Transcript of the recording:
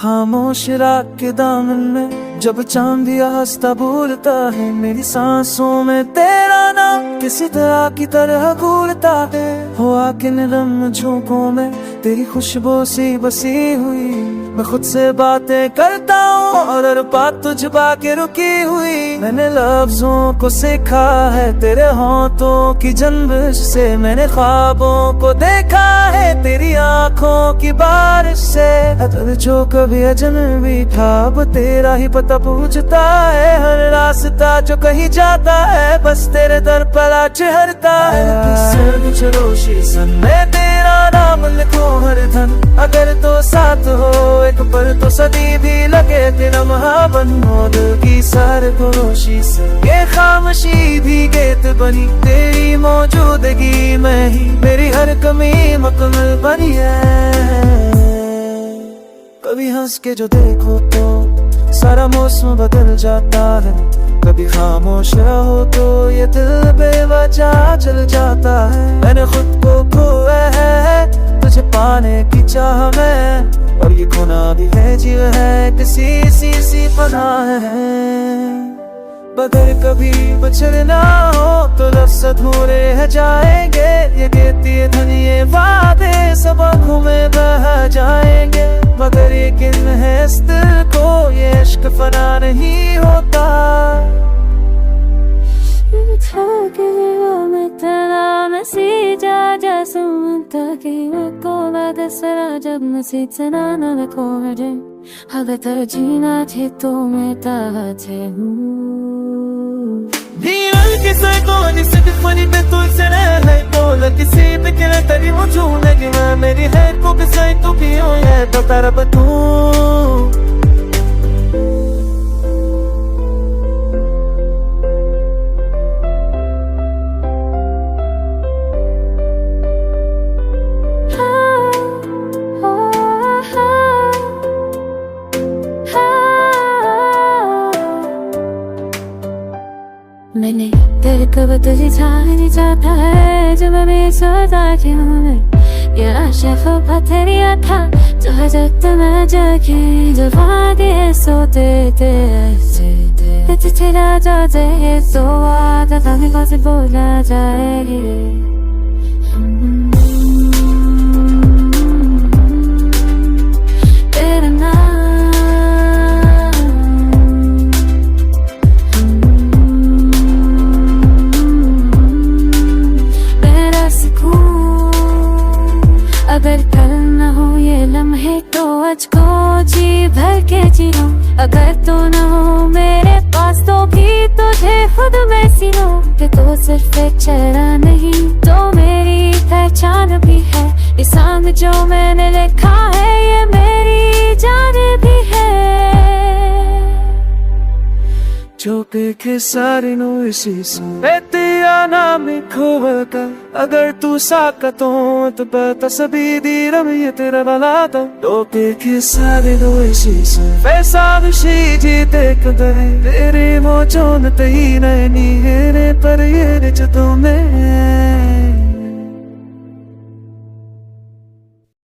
खामोश रात के दामन में जब चांदिया हंसता भूलता है, मेरी सांसों में तेरा नाम किसी तरह की तरह भूलता है। हो आके नरम झोंकों में तेरी खुशबू सी बसी हुई, मैं खुद से बातें करता हूँ और हर बात तुझ बाके रुकी हुई। मैंने लफ्जों को सीखा है तेरे होंठों की जंबिश से, मैंने ख्वाबों को देखा है तेरी आंखों की बारिश से। दिल जो कभी अजनबी था अब तेरा ही पता पूछता है, हर रास्ता जो कहीं जाता है बस तेरे दर पर आ चढ़ता है। चलो शीशन में तेरा नाम लिखो हर धन, अगर तो साथ हो एक पल तो सदी भी लगे तेरा महाबन। दिल की सार खुशी से ये खामोशी भी गेत बनी, तेरी मौजूदगी में ही मेरी हर कमी मुकम्मल बनी है। कभी हंस के जो देखो तो सारा मौसम बदल जाता है, कभी खामोश रहो तो ये दिल बेवजह चल जाता है। मैंने खुद को खोया है तुझे पाने की चाह में, और ये खोना भी है जीव है किसी सी पनाह है। बगर कभी बचना हो तो लफ्ज़ अधूरे रह जाएंगे, ये देती है धनिये वादे सब आँखों में बह जाएंगे। मगर यकीन है इस दिल को ये इश्क फना नहीं होता। जब नसीब से ना खो जाए, हवे तर जीना थे तो मैं चाहते हूँ। मेरी है को किसी तो भी हो है तो तारा बतू मैंने तेरे कब तुझे चाहनी चाहता है, जब मैं सोचा क्यों ये आशा ख्वाब तेरा था जो है जब मैं जाके जब वादे सोते थे तेरा जाते तो आधा था मैं कैसे बोला जाएगी। अगर कल न हो ये लम्हे तो आज को जी भर के जियो, अगर तो न हो मेरे पास तो भी तुझे खुद में सीनो। कि तो सिर्फ एक चेहरा नहीं तो मेरी पहचान भी है, इस संग जो मैंने लिखा है ये मेरी जान भी है। जो के सारी नो इसी से तेरा नाम खोवता, अगर तू साकत हो तो बता सभी दीरम ये तेरा वाला था। तो के सारी नो इसी से पैसा विशी जीते कदरे तेरे मौजूद तही नहीं पर ये जो तुम्हें